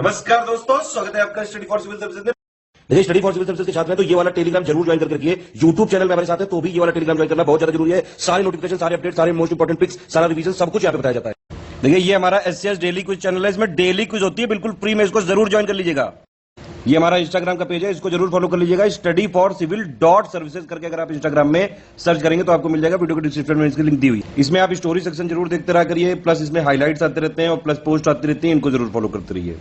नमस्कार दोस्तों, स्वागत है आपका स्टडी फॉर सिविल सर्विसेज में। देखिए, स्टडी फॉर सिविल सर्विसेज के छात्र हैं तो ये वाला टेलीग्राम जरूर ज्वाइन करके रखिए। यूट्यूब चैनल में हमारे साथ है तो भी ये वाला टेलीग्राम ज्वाइन करना बहुत ज्यादा जरूरी है। सारे नोटिफिकेशन, सारे अपडेट, सारे मोस्ट इंपोर्टेंट पिक्स, सारा रिवीजन सब कुछ यहाँ पे बताया जाता है। देखिए, ये हमारा एससीएस डेली क्विज चैनल है, इसमें डेली क्विज होती है, बिल्कुल फ्री में, इसको जरूर ज्वाइन कर लीजिएगा। ये हमारा इंस्टाग्राम का पेज है, इसको जरूर फॉलो कर लीजिएगा। Study for civil dot services करके अगर आप इंस्टाग्राम में सर्च करेंगे तो आपको मिल जाएगा। वीडियो के डिस्क्रिप्शन में इसकी लिंक दी हुई। इसमें आप स्टोरी सेक्शन जरूर देखते रहा करिए, प्लस इसमें हाईलाइट्स आते रहते हैं और प्लस पोस्ट आती रहती है, इनको जरूर फॉलो करते रहिए।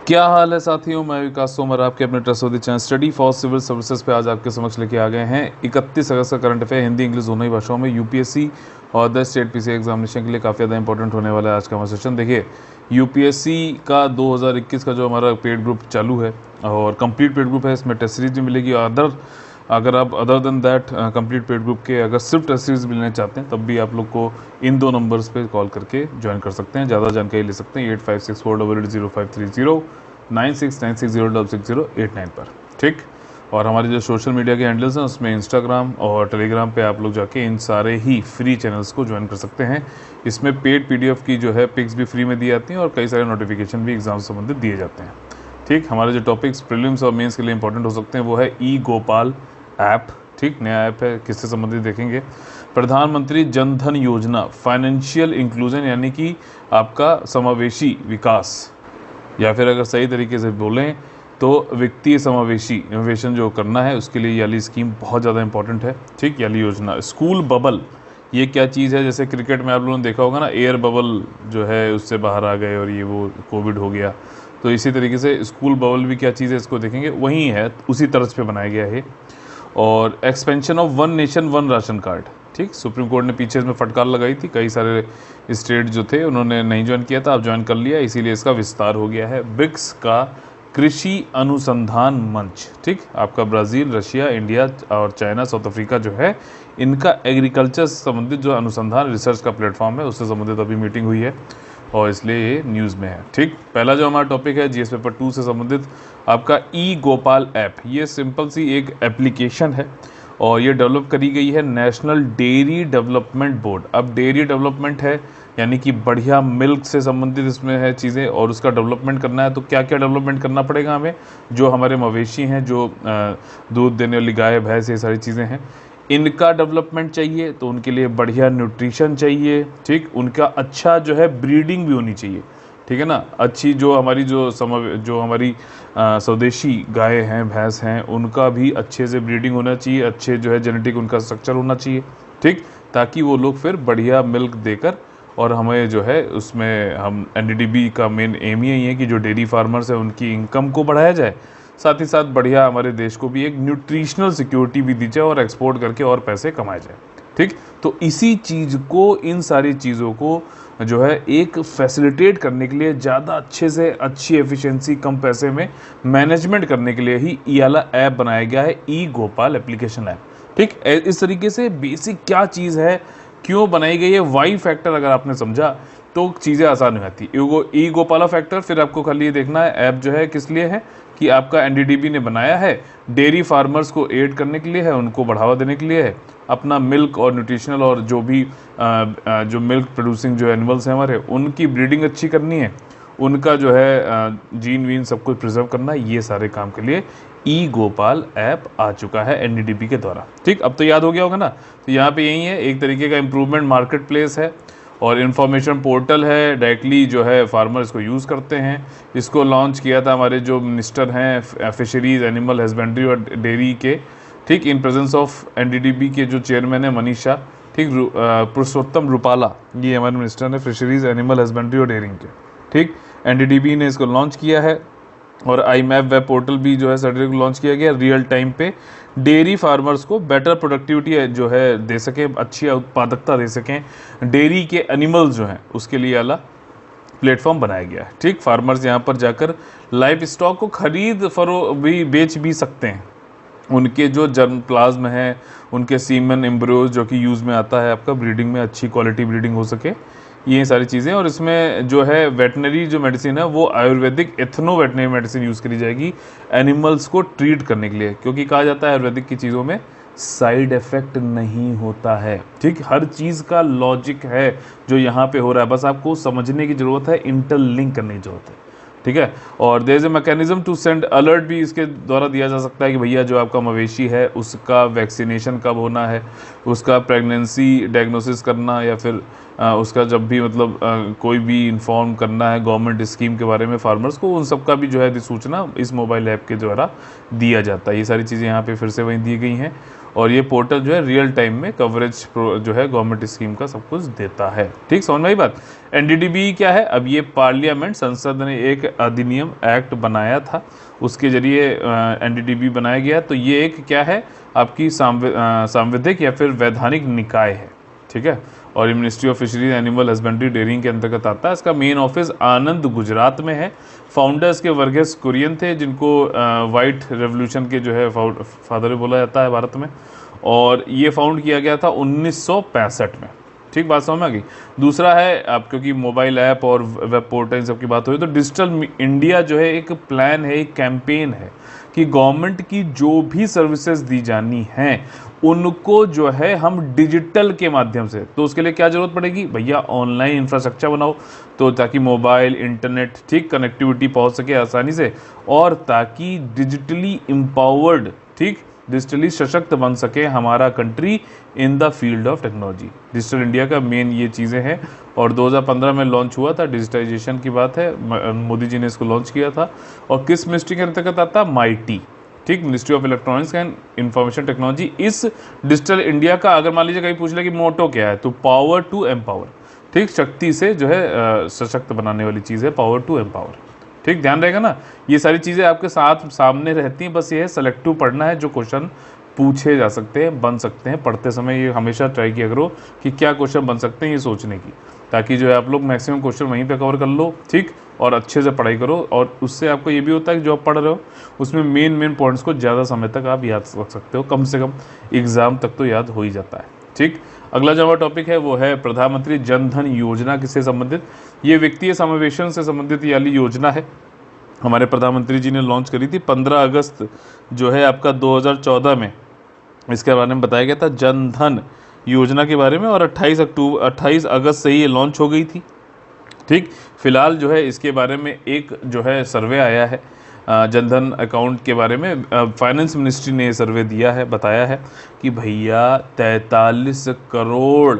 क्या हाल है साथियों, मैं विकास तोमर आपके अपने trustworthy channel study for civil services पे आज आपके समक्ष लेके आ गए हैं 31 अगस्त का करंट अफेयर हिंदी इंग्लिश दोनों ही भाषाओं में यूपीएससी और द स्टेट पीसी एग्जामिनेशन के लिए काफ़ी ज़्यादा इंपॉर्टेंट होने वाला है आज का हमारा सेशन। देखिए, यूपीएससी का 2021 का जो हमारा पेड ग्रुप चालू है और कंप्लीट पेड ग्रुप है, इसमें टेस्ट सीरीज भी मिलेगी। अगर आप other than that complete paid group के अगर सिर्फ टेस्ट सीरीज मिलना चाहते हैं तब भी आप लोग को इन दो नंबर्स पे कॉल करके ज्वाइन कर सकते हैं। ज़्यादा जानकारी ले सकते हैं 8564880530 9696060608 पर, ठीक। और हमारे जो सोशल मीडिया के हैंडल्स हैं उसमें इंस्टाग्राम और टेलीग्राम पे आप लोग जाके इन सारे ही फ्री चैनल्स को ज्वाइन कर सकते हैं। इसमें पेड पीडीएफ की जो है पिक्स भी फ्री में दी जाती हैं और कई सारे नोटिफिकेशन भी एग्जाम से संबंधित दिए जाते हैं, ठीक। हमारे जो टॉपिक्स प्रीलिम्स और मेंस के लिए इंपॉर्टेंट हो सकते हैं वो है ई गोपाल ऐप, ठीक, नया ऐप है, किससे संबंधित देखेंगे। प्रधानमंत्री जन धन योजना फाइनेंशियल इंक्लूजन यानी कि आपका समावेशी विकास, या फिर अगर सही तरीके से बोलें तो वित्तीय समावेशी इनोवेशन जो करना है उसके लिए याली स्कीम बहुत ज़्यादा इंपॉर्टेंट है, ठीक। याली योजना। स्कूल बबल, ये क्या चीज़ है? जैसे क्रिकेट में आप लोगों ने देखा होगा ना, एयर बबल जो है उससे बाहर आ गए और ये वो कोविड हो गया, तो इसी तरीके से स्कूल बबल भी क्या चीज़ है इसको देखेंगे, वही है, उसी तर्ज पे बनाया गया है। और expansion of one nation one ration card, ठीक। सुप्रीम कोर्ट ने पीछे इसमें फटकार लगाई थी, कई सारे स्टेट जो थे उन्होंने नहीं ज्वाइन किया था, अब ज्वाइन कर लिया, इसीलिए इसका विस्तार हो गया है। ब्रिक्स का कृषि अनुसंधान मंच, ठीक। आपका ब्राज़ील, रशिया, इंडिया और चाइना, साउथ अफ्रीका जो है, इनका एग्रीकल्चर से संबंधित जो अनुसंधान रिसर्च का प्लेटफॉर्म है उससे संबंधित अभी मीटिंग हुई है और इसलिए ये न्यूज़ में है, ठीक। पहला जो हमारा टॉपिक है जीएस पेपर 2 से संबंधित आपका ई गोपाल ऐप। ये सिंपल सी एक एप्लीकेशन है और ये डेवलप करी गई है नेशनल डेयरी डेवलपमेंट बोर्ड। अब डेयरी डेवलपमेंट है यानी कि बढ़िया मिल्क से संबंधित इसमें है चीज़ें और उसका डेवलपमेंट करना है, तो क्या क्या डेवलपमेंट करना पड़ेगा हमें? जो हमारे मवेशी हैं, जो दूध देने वाली गाय भैंस, ये सारी चीज़ें हैं, इनका डेवलपमेंट चाहिए तो उनके लिए बढ़िया न्यूट्रिशन चाहिए, ठीक। उनका अच्छा जो है ब्रीडिंग भी होनी चाहिए, ठीक है ना। अच्छी जो हमारी जो हमारी स्वदेशी गाय हैं, भैंस हैं, उनका भी अच्छे से ब्रीडिंग होना चाहिए, अच्छे जो है जेनेटिक उनका स्ट्रक्चर होना चाहिए, ठीक, ताकि वो लोग फिर बढ़िया मिल्क देकर और हमें जो है उसमें हम एनडीडीबी का मेन एम ही यही है कि जो डेयरी फार्मर्स हैं उनकी इनकम को बढ़ाया जाए, साथ ही साथ बढ़िया हमारे देश को भी एक न्यूट्रिशनल सिक्योरिटी भी दी जाए और एक्सपोर्ट करके और पैसे कमाए जाए, ठीक। तो इसी चीज़ को, इन सारी चीज़ों को जो है एक फैसिलिटेट करने के लिए, ज़्यादा अच्छे से अच्छी एफिशिएंसी कम पैसे में मैनेजमेंट करने के लिए ही ये वाला ऐप बनाया गया है, ई गोपाल एप्लीकेशन ऐप, ठीक। इस तरीके से बेसिक क्या चीज़ है, क्यों बनाई गई है, वाई फैक्टर अगर आपने समझा तो चीज़ें आसान हो जाती है। ई गोपाला फैक्टर, फिर आपको खाली ये देखना है ऐप जो है किस लिए है कि आपका एनडीडीबी ने बनाया है, डेयरी फार्मर्स को एड करने के लिए है, उनको बढ़ावा देने के लिए है, अपना मिल्क और न्यूट्रिशनल और जो भी जो मिल्क प्रोड्यूसिंग जो एनिमल्स हैं हमारे, उनकी ब्रीडिंग अच्छी करनी है, उनका जो है जीन वीन सब कुछ प्रिजर्व करना है, ये सारे काम के लिए ई गोपाल ऐप आ चुका है एनडीडीबी के द्वारा, ठीक। अब तो याद हो गया होगा ना। तो यहाँ पे यही है, एक तरीके का इम्प्रूवमेंट मार्केट प्लेस है और इन्फॉर्मेशन पोर्टल है, डायरेक्टली जो है फार्मर इसको यूज़ करते हैं। इसको लॉन्च किया था हमारे जो मिनिस्टर हैं फिशरीज़, एनिमल हस्बेंड्री और डेयरी के, ठीक, इन प्रेजेंस ऑफ एनडीडीबी के जो चेयरमैन है मनीषा, ठीक, पुरुषोत्तम रूपाला, ये हमारे मिनिस्टर हैं फिशरीज़, एनिमल हस्बेंड्री और डेयरिंग के, ठीक। एनडीडीबी ने इसको लॉन्च किया है और आई मैप वेब पोर्टल भी जो है सर्टिफिकेट लॉन्च किया गया, रियल टाइम पे डेयरी फार्मर्स को बेटर प्रोडक्टिविटी जो है दे सकें, अच्छी उत्पादकता दे सकें, डेयरी के एनिमल्स जो हैं उसके लिए वाला प्लेटफॉर्म बनाया गया है, ठीक। फार्मर्स यहाँ पर जाकर लाइव स्टॉक को खरीद भी बेच भी सकते हैं, उनके जो जर्म प्लाज्म है, उनके सीमन एम्ब्रियोज जो कि यूज़ में आता है आपका ब्रीडिंग में, अच्छी क्वालिटी ब्रीडिंग हो सके, ये सारी चीज़ें। और इसमें जो है वेटनरी जो मेडिसिन है वो Ayurvedic ethno veterinary medicine use करी जाएगी एनिमल्स को ट्रीट करने के लिए, क्योंकि कहा जाता है आयुर्वेदिक की चीज़ों में साइड इफेक्ट नहीं होता है। ठीक, हर चीज़ का लॉजिक है जो यहाँ पे हो रहा है, बस आपको समझने की ज़रूरत है, इंटरलिंक करने की ज़रूरत है। ठीक है, और there is a mechanism to send alert भी इसके द्वारा दिया जा सकता है कि भैया जो आपका मवेशी है उसका वैक्सीनेशन कब होना है, उसका प्रेगनेंसी डायग्नोसिस करना, या फिर उसका जब भी मतलब कोई भी इन्फॉर्म करना है गवर्नमेंट स्कीम के बारे में फार्मर्स को, उन सब का भी जो है सूचना इस मोबाइल ऐप के द्वारा दिया जाता है। ये सारी चीज़ें यहाँ पे फिर से वहीं दी गई हैं, और ये पोर्टल जो है रियल टाइम में कवरेज जो है गवर्नमेंट स्कीम का सब कुछ देता है। ठीक, समझ में आई बात। एनडीडीबी क्या है, अब ये पार्लियामेंट संसद ने एक अधिनियम एक्ट बनाया था, उसके जरिए एनडीडीबी बनाया गया। तो ये एक क्या है, आपकी सांविधिक या फिर वैधानिक निकाय है। ठीक है, और ये ministry of fisheries animal husbandry dairying के अंतर्गत आता है। इसका मेन ऑफिस आनंद गुजरात में है। फाउंडर्स के वर्गीस कुरियन थे, जिनको वाइट रेवोल्यूशन के जो है फादर बोला जाता है भारत में, और ये फाउंड किया गया था 1965 में। ठीक, बात समझ में आ गई। दूसरा है, आप क्योंकि मोबाइल ऐप और वेब पोर्टल इन सब की बात हुई, तो डिजिटल इंडिया जो है एक प्लान है, एक कैंपेन है कि गवर्नमेंट की जो भी सर्विसेज दी जानी हैं उनको जो है हम डिजिटल के माध्यम से, तो उसके लिए क्या ज़रूरत पड़ेगी भैया, ऑनलाइन इंफ्रास्ट्रक्चर बनाओ, तो ताकि मोबाइल इंटरनेट ठीक कनेक्टिविटी पहुंच सके आसानी से, और ताकि डिजिटली एम्पावर्ड, ठीक, डिजिटली सशक्त बन सके हमारा country in the field of technology. Digital India का मेन ये चीज़ें हैं, और 2015 में लॉन्च हुआ था, डिजिटाइजेशन की बात है, मोदी जी ने इसको लॉन्च किया था। और किस मिनिस्ट्री के अंतर्गत आता, माईटी, ठीक, ministry of electronics and information technology. इस डिजिटल इंडिया का अगर मान लीजिए कहीं पूछ ले कि मोटो क्या है, तो पावर टू एम्पावर, ठीक, शक्ति से जो है सशक्त बनाने वाली चीज़ है, पावर टू एम्पावर। ठीक, ध्यान रहेगा ना, ये सारी चीज़ें आपके साथ सामने रहती हैं, बस ये है सेलेक्टिव पढ़ना है, जो क्वेश्चन पूछे जा सकते हैं, बन सकते हैं। पढ़ते समय ये हमेशा ट्राई किया करो कि क्या क्वेश्चन बन सकते हैं, ये सोचने की, ताकि जो है आप लोग मैक्सिमम क्वेश्चन वहीं पे कवर कर लो। ठीक, और अच्छे से पढ़ाई करो, और उससे आपको ये भी होता है कि जो आप पढ़ रहे हो उसमें मेन पॉइंट्स को ज़्यादा समय तक आप याद रख सकते हो, कम से कम एग्ज़ाम तक तो याद हो ही जाता है। ठीक, अगला जो हमारा टॉपिक है वो है प्रधानमंत्री जन धन योजना, किससे संबंधित, ये वित्तीय समावेशन से संबंधित वाली योजना है, हमारे प्रधानमंत्री जी ने लॉन्च करी थी 15 अगस्त जो है आपका 2014 में, इसके बारे में बताया गया था जन धन योजना के बारे में, और 28 अगस्त से ही ये लॉन्च हो गई थी। ठीक, फिलहाल जो है इसके बारे में एक जो है सर्वे आया है जनधन अकाउंट के बारे में, फाइनेंस मिनिस्ट्री ने ये सर्वे दिया है, बताया है कि भैया 43 करोड़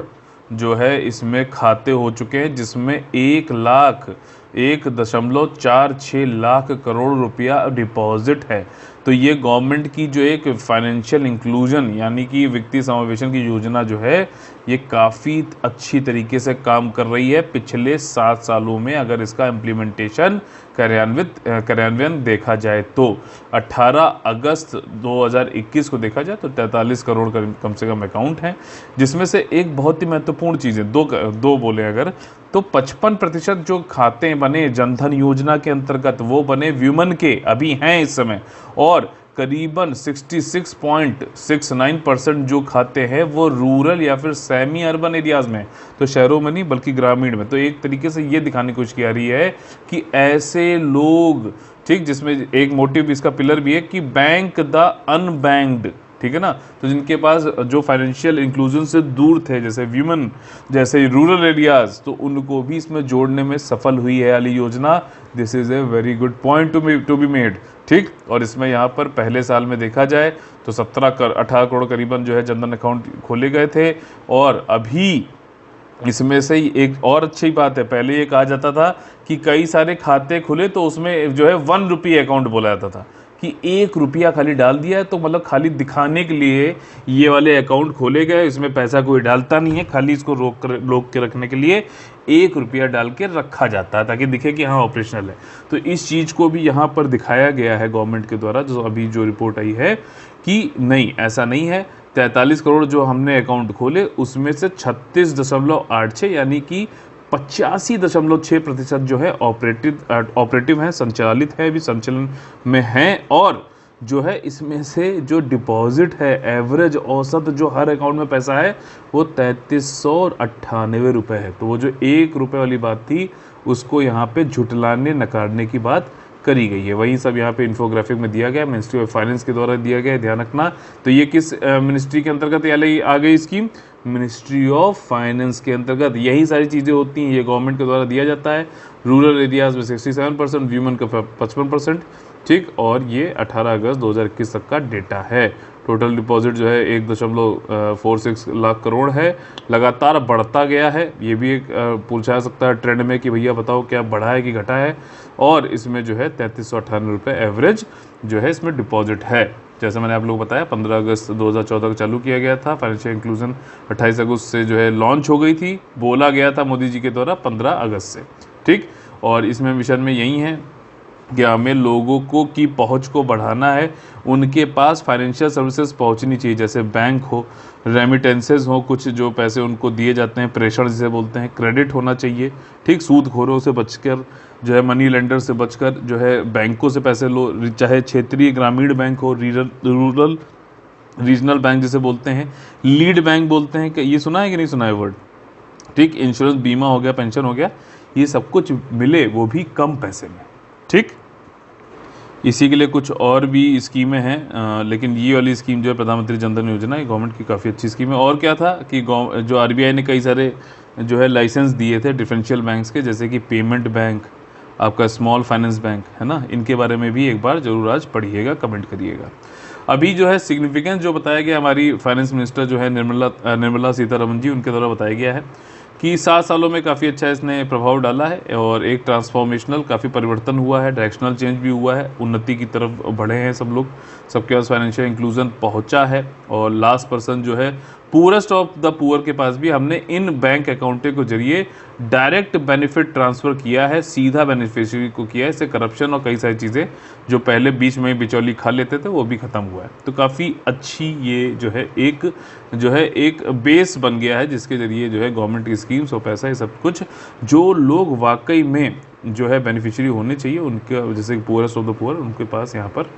जो है इसमें खाते हो चुके हैं, जिसमें 1.46 लाख करोड़ रुपया डिपॉजिट है। तो ये गवर्नमेंट की जो एक फाइनेंशियल इंक्लूजन यानी कि वित्तीय समावेशन की योजना जो है ये काफ़ी अच्छी तरीके से काम कर रही है पिछले 7 सालों में, अगर इसका इम्प्लीमेंटेशन कार्यान्वयन देखा जाए तो 18 अगस्त 2021 को देखा जाए तो 43 करोड़ कम से कम अकाउंट हैं, जिसमें से एक बहुत ही महत्वपूर्ण चीज़ है, दो बोले अगर तो 55% जो खाते बने जनधन योजना के अंतर्गत वो बने व्यूमन के अभी हैं इस समय, और करीबन 66.69% जो खाते हैं वो रूरल या फिर सेमी अर्बन एरियाज में, तो शहरों में नहीं बल्कि ग्रामीण में। तो एक तरीके से ये दिखाने की कोशिश की जा रही है कि ऐसे लोग, ठीक, जिसमें एक मोटिव इसका पिलर भी है कि बैंक द अनबैंक्ड, ठीक है ना, तो जिनके पास जो फाइनेंशियल इंक्लूजन से दूर थे जैसे वीमेन जैसे रूरल एरियाज, तो उनको भी इसमें जोड़ने में सफल हुई है वाली योजना। This is a very good point to be made. ठीक, और इसमें यहाँ पर पहले साल में देखा जाए तो 18 करोड़ करीबन जो है जनधन अकाउंट खोले गए थे, और अभी इसमें से ही एक और अच्छी बात है, पहले ये कहा जाता था कि कई सारे खाते खुले तो उसमें जो है 1 रुपी अकाउंट बोला जाता था कि 1 रुपया खाली डाल दिया है, तो मतलब खाली दिखाने के लिए ये वाले अकाउंट खोले गए, इसमें पैसा कोई डालता नहीं है, खाली इसको रोक के रखने के लिए 1 रुपया डाल के रखा जाता है ताकि दिखे कि हाँ ऑपरेशनल है। तो इस चीज़ को भी यहाँ पर दिखाया गया है गवर्नमेंट के द्वारा, जो अभी जो रिपोर्ट आई है कि नहीं ऐसा नहीं है। 43 करोड़ जो हमने अकाउंट खोले उसमें से 36.86 यानी कि 85.6% जो है ऑपरेटिव हैं, संचालित है, अभी संचालन में हैं, और जो है इसमें से जो डिपॉजिट है एवरेज औसत जो हर अकाउंट में पैसा है वो 3398 रुपये है। तो वो जो 1 रुपये वाली बात थी उसको यहाँ पे झुटलाने नकारने की बात करी गई है। वही सब यहाँ पे इन्फोग्राफिक में दिया गया है, मिनिस्ट्री ऑफ फाइनेंस के द्वारा दिया गया है, ध्यान रखना। तो ये किस मिनिस्ट्री के अंतर्गत आ गई स्कीम? मिनिस्ट्री ऑफ फाइनेंस के अंतर्गत यही सारी चीज़ें होती हैं, ये गवर्नमेंट के द्वारा दिया जाता है। रूरल एरियाज़ में 67%, वीमेन का 55%, ठीक। और ये 18 अगस्त 2021 तक का डेटा है। टोटल डिपॉजिट जो है 1.46 लाख करोड़ है, लगातार बढ़ता गया है। ये भी एक पूछा सकता है ट्रेंड में कि भैया बताओ क्या बढ़ा है कि घटा है। और इसमें जो है 3398 रुपये एवरेज जो है इसमें डिपॉजिट है। जैसे मैंने आप लोगों को बताया 15 अगस्त 2014 को चालू किया गया था। फाइनेंशियल इंक्लूजन 28 अगस्त से जो है लॉन्च हो गई थी, बोला गया था मोदी जी के द्वारा 15 अगस्त से, ठीक। और इसमें मिशन में यही है कि हमें लोगों को की पहुंच को बढ़ाना है, उनके पास फाइनेंशियल सर्विसेज पहुंचनी चाहिए, जैसे बैंक हो, रेमिटेंसेज हो, कुछ जो पैसे उनको दिए जाते हैं, प्रेषण जिसे बोलते हैं, क्रेडिट होना चाहिए, ठीक। सूदखोरों से बचकर जो है, मनी लेंडर से बचकर जो है बैंकों से पैसे लो, चाहे क्षेत्रीय ग्रामीण बैंक हो, रूरल रीजनल बैंक जिसे बोलते हैं, लीड बैंक बोलते हैं। ये सुना है कि नहीं सुना है वर्ड, ठीक। इंश्योरेंस, बीमा हो गया, पेंशन हो गया, ये सब कुछ मिले वो भी कम पैसे में, ठीक। इसी के लिए कुछ और भी स्कीमें हैं, लेकिन ये वाली स्कीम जो है प्रधानमंत्री जन धन योजना, ये गवर्नमेंट की काफ़ी अच्छी स्कीम है। और क्या था कि जो आरबीआई ने कई सारे जो है लाइसेंस दिए थे डिफरेंशियल बैंक्स के, जैसे कि पेमेंट बैंक, आपका स्मॉल फाइनेंस बैंक है ना, इनके बारे में भी एक बार जरूर आज पढ़िएगा, कमेंट करिएगा। अभी जो है सिग्निफिकेंस जो बताया गया हमारी फाइनेंस मिनिस्टर जो है निर्मला सीतारमन जी, उनके द्वारा बताया गया है कि 7 सालों में काफ़ी अच्छा इसने प्रभाव डाला है और एक ट्रांसफॉर्मेशनल काफ़ी परिवर्तन हुआ है, डायरेक्शनल चेंज भी हुआ है, उन्नति की तरफ बढ़े हैं सब लोग, सबके पास फाइनेंशियल इंक्लूजन पहुंचा है। और लास्ट पर्सन जो है पूरेस्ट ऑफ द पुअर के पास भी हमने इन बैंक अकाउंटों के जरिए डायरेक्ट बेनिफिट ट्रांसफ़र किया है, सीधा बेनिफिशियरी को किया है। इससे करप्शन और कई सारी चीज़ें जो पहले बीच में बिचौली खा लेते थे वो भी ख़त्म हुआ है। तो काफ़ी अच्छी ये जो है एक बेस बन गया है, जिसके ज़रिए जो है गवर्नमेंट की स्कीम्स और पैसा, ये सब कुछ जो लोग वाकई में जो है बेनिफिशियरी होने चाहिए, उनके जैसे पूरेस्ट ऑफ द पुअर, उनके पास यहाँ पर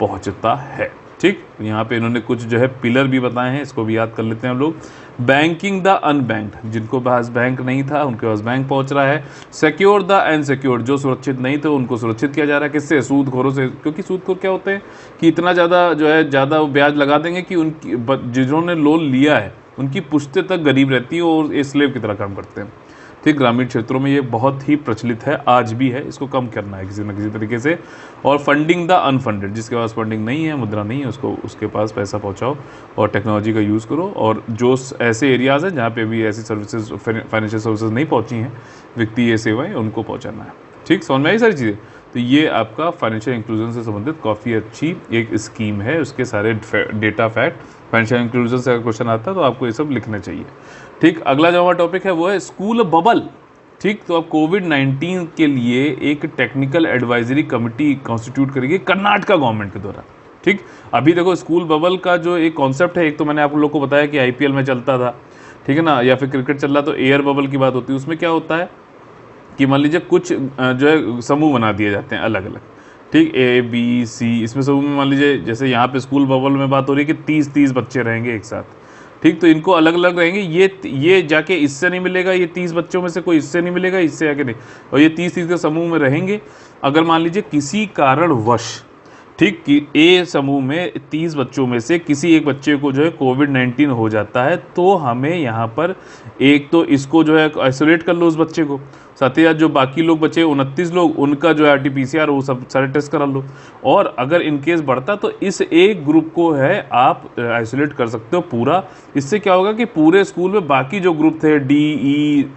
पहुँचता है, ठीक। यहाँ पे इन्होंने कुछ जो है पिलर भी बताए हैं, इसको भी याद कर लेते हैं हम लोग। बैंकिंग द अनबैंक्ड, जिनको पास बैंक नहीं था उनके पास बैंक पहुंच रहा है। सिक्योर द अनसिक्योर्ड, जो सुरक्षित नहीं थे उनको सुरक्षित किया जा रहा है। किससे? सूदखोरों से, क्योंकि सूदखोर क्या होते हैं कि इतना ज़्यादा जो है ज़्यादा ब्याज लगा देंगे कि उनकी जिन्होंने लोन लिया है उनकी पुश्ते तक गरीब रहती है और स्लेव की तरह काम करते हैं, ठीक। ग्रामीण क्षेत्रों में ये बहुत ही प्रचलित है, आज भी है, इसको कम करना है किसी न किसी तरीके से। और फंडिंग द अनफंडेड, जिसके पास फंडिंग नहीं है, मुद्रा नहीं है, उसको उसके पास पैसा पहुंचाओ और टेक्नोलॉजी का यूज़ करो। और जो ऐसे एरियाज़ हैं जहाँ पे भी ऐसी सर्विसेज, फाइनेंशियल सर्विसेज नहीं पहुँची हैं, वित्तीय सेवाएँ, उनको पहुँचाना है, ठीक। समझ में आई सारी चीज़ें। तो ये आपका फाइनेंशियल इंक्लूजन से संबंधित काफ़ी अच्छी एक स्कीम है, उसके सारे डेटा फैक्ट, फाइनेंशियल इंक्लूजन से अगर क्वेश्चन आता है तो आपको ये सब लिखना चाहिए, ठीक। अगला जो हमारा टॉपिक है वो है स्कूल बबल, ठीक। तो अब कोविड-19 के लिए एक टेक्निकल एडवाइजरी कमेटी कॉन्स्टिट्यूट करेगी कर्नाटका गवर्नमेंट के द्वारा, ठीक। अभी देखो स्कूल बबल का जो एक कॉन्सेप्ट है, एक तो मैंने आप लोग को बताया कि आईपीएल में चलता था, ठीक है ना, या फिर क्रिकेट चल रहा तो एयर बबल की बात होती है। उसमें क्या होता है कि मान लीजिए कुछ जो है समूह बना दिए जाते हैं अलग अलग, ठीक, A B C, इसमें समूह में मान लीजिए जैसे यहाँ पे स्कूल बबल में बात हो रही है कि 30 बच्चे रहेंगे एक साथ, ठीक। तो इनको अलग अलग रहेंगे, ये जाके इससे नहीं मिलेगा, ये 30 बच्चों में से कोई इससे नहीं मिलेगा, इससे जाके नहीं, और ये 30 के समूह में रहेंगे। अगर मान लीजिए किसी कारणवश, ठीक, कि ए समूह में 30 बच्चों में से किसी एक बच्चे को जो है कोविड-19 हो जाता है, तो हमें यहाँ पर एक तो इसको जो है आइसोलेट कर लो उस बच्चे को, साथ ही साथ जो बाकी लोग बचे 29 लोग, उनका जो है RT-PCR वो सब सारे टेस्ट करा लो। और अगर इन केस बढ़ता तो इस एक ग्रुप को है आप आइसोलेट कर सकते हो पूरा। इससे क्या होगा कि पूरे स्कूल में बाकी जो ग्रुप थे D,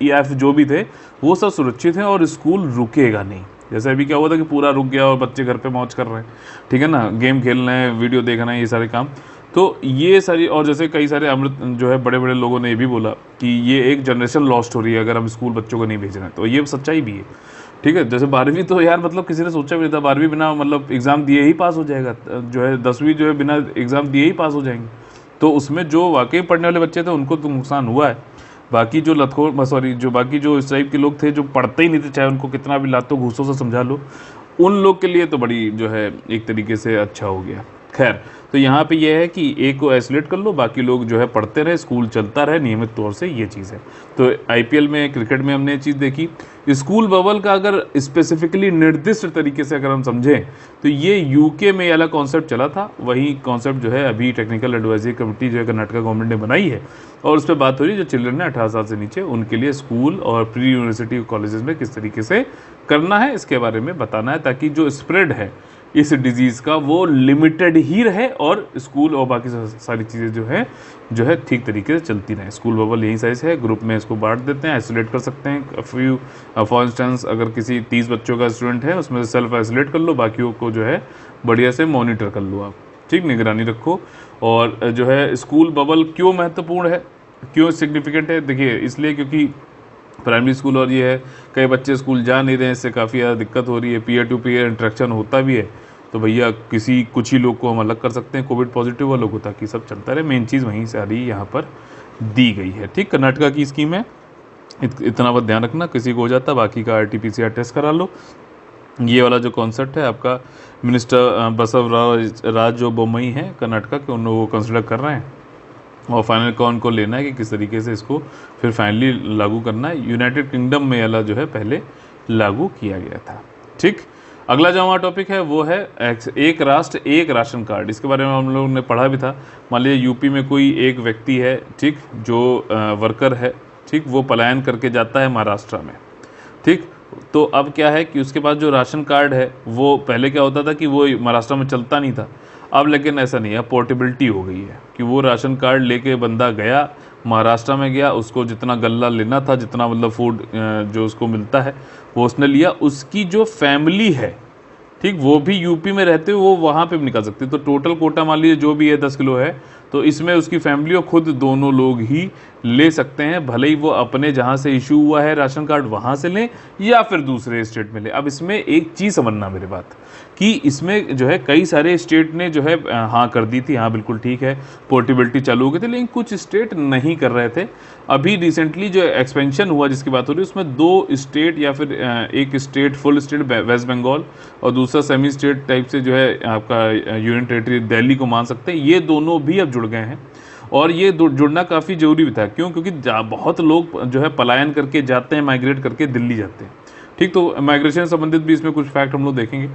E, F जो भी थे वो सब सुरक्षित हैं और स्कूल रुकेगा नहीं। जैसे अभी क्या हुआ था कि पूरा रुक गया और बच्चे घर पे मौज कर रहे हैं, ठीक है ना, गेम खेल रहे हैं, वीडियो देख रहे हैं, ये सारे काम। तो ये सारी, और जैसे कई सारे अमृत जो है बड़े बड़े लोगों ने ये भी बोला कि ये एक जनरेशन लॉस्ट हो रही है अगर हम स्कूल बच्चों को नहीं भेज रहे हैं, तो ये सच्चाई भी है, ठीक है। जैसे 12वीं तो यार मतलब किसी ने सोचा भी नहीं था 12वीं बिना मतलब एग्ज़ाम दिए ही पास हो जाएगा, जो है 10वीं जो है बिना एग्ज़ाम दिए ही पास हो जाएंगे। तो उसमें जो वाकई पढ़ने वाले बच्चे थे उनको तो नुकसान हुआ है, बाकी जो बाकी जो इस टाइप के लोग थे जो पढ़ते ही नहीं थे, चाहे उनको कितना भी लातों घूसों से समझा लो, उन लोग के लिए तो बड़ी जो है एक तरीके से अच्छा हो गया। खैर, तो यहाँ पे ये है कि एक को आइसोलेट कर लो, बाकी लोग जो है पढ़ते रहे, स्कूल चलता रहे नियमित तौर से, ये चीज़ है। तो आईपीएल में, क्रिकेट में हमने ये चीज़ देखी। स्कूल बबल का अगर स्पेसिफिकली निर्दिष्ट तरीके से अगर हम समझें तो ये यूके में वाला कॉन्सेप्ट चला था, वही कॉन्सेप्ट जो है अभी टेक्निकल एडवाइजरी कमेटी जो है कर्नाटक गवर्नमेंट ने बनाई है, और उस पर बात हो रही है जो चिल्ड्रन है 18 साल से नीचे, उनके लिए स्कूल और प्री यूनिवर्सिटी कॉलेजेस में किस तरीके से करना है इसके बारे में बताना है, ताकि जो स्प्रेड है इस डिजीज़ का वो लिमिटेड ही रहे और स्कूल और बाकी सारी चीज़ें जो है ठीक तरीके से चलती रहें। स्कूल बबल यही साइज है, ग्रुप में इसको बांट देते हैं, आइसोलेट कर सकते हैं फ्यू। फॉर इंस्टेंस अगर किसी 30 बच्चों का स्टूडेंट है उसमें से सेल्फ आइसोलेट कर लो, बाकियों को जो है बढ़िया से मॉनिटर कर लो आप, ठीक, निगरानी रखो। और जो है स्कूल बबल क्यों महत्वपूर्ण है, क्यों सिग्निफिकेंट है, देखिए इसलिए क्योंकि प्राइमरी स्कूल और ये है कई बच्चे स्कूल जा नहीं रहे हैं, इससे काफ़ी ज़्यादा दिक्कत हो रही है, पीयर टू पीयर इंटरेक्शन होता भी है, तो भैया कुछ ही लोग को हम अलग कर सकते हैं कोविड पॉजिटिव वालों को, ताकि सब चलता रहे। मेन चीज़ वहीं से आ रही यहाँ पर दी गई है, ठीक। कर्नाटका की स्कीम है, इतना बस ध्यान रखना, किसी को हो जाता बाकी का RT-PCR टेस्ट करा लो। ये वाला जो कॉन्सेप्ट है आपका मिनिस्टर बसवराज जो बोम्मई हैं कर्नाटका के, उन लोगों को कंसिडर कर रहे हैं, और फाइनल कौन को लेना है कि किस तरीके से इसको फिर फाइनली लागू करना है। यूनाइटेड किंगडम में वाला जो है पहले लागू किया गया था, ठीक। अगला जो हमारा टॉपिक है वो है एक राष्ट्र एक राशन कार्ड। इसके बारे में हम लोगों ने पढ़ा भी था। मान लीजिए यूपी में कोई एक व्यक्ति है, ठीक, जो वर्कर है, ठीक, वो पलायन करके जाता है महाराष्ट्र में, ठीक। तो अब क्या है कि उसके पास जो राशन कार्ड है वो पहले क्या होता था कि वो महाराष्ट्र में चलता नहीं था, अब लेकिन ऐसा नहीं है, पोर्टेबिलिटी हो गई है कि वो राशन कार्ड लेके बंदा गया महाराष्ट्र में, गया, उसको जितना गल्ला लेना था, जितना मतलब फूड जो उसको मिलता है वो उसने लिया, उसकी जो फैमिली है, ठीक, वो भी यूपी में रहते हुए वो वहाँ पे भी निकाल सकते। तो टोटल कोटा मान लीजिए जो भी है 10 किलो है, तो इसमें उसकी फैमिली और खुद दोनों लोग ही ले सकते हैं, भले ही वो अपने जहाँ से इशू हुआ है राशन कार्ड वहाँ से लें या फिर दूसरे स्टेट में लें। अब इसमें एक चीज़ समझना मेरी बात, कि इसमें जो है कई सारे स्टेट ने जो है हाँ कर दी थी, हाँ बिल्कुल ठीक है, पोर्टेबिलिटी चालू हो गई थी, लेकिन कुछ स्टेट नहीं कर रहे थे। अभी रिसेंटली जो एक्सपेंशन हुआ जिसकी बात हो रही है उसमें 2 स्टेट या फिर एक state full state West Bengal और दूसरा सेमी स्टेट टाइप से जो है आपका यूनियन टेरिटरी दिल्ली को मान सकते हैं, ये दोनों भी अब जुड़ गए हैं। और ये जुड़ना काफ़ी ज़रूरी भी था, क्यों, क्योंकि बहुत लोग जो है पलायन करके जाते हैं, माइग्रेट करके दिल्ली जाते हैं, ठीक। तो माइग्रेशन संबंधित भी इसमें कुछ फैक्ट हम लोग देखेंगे,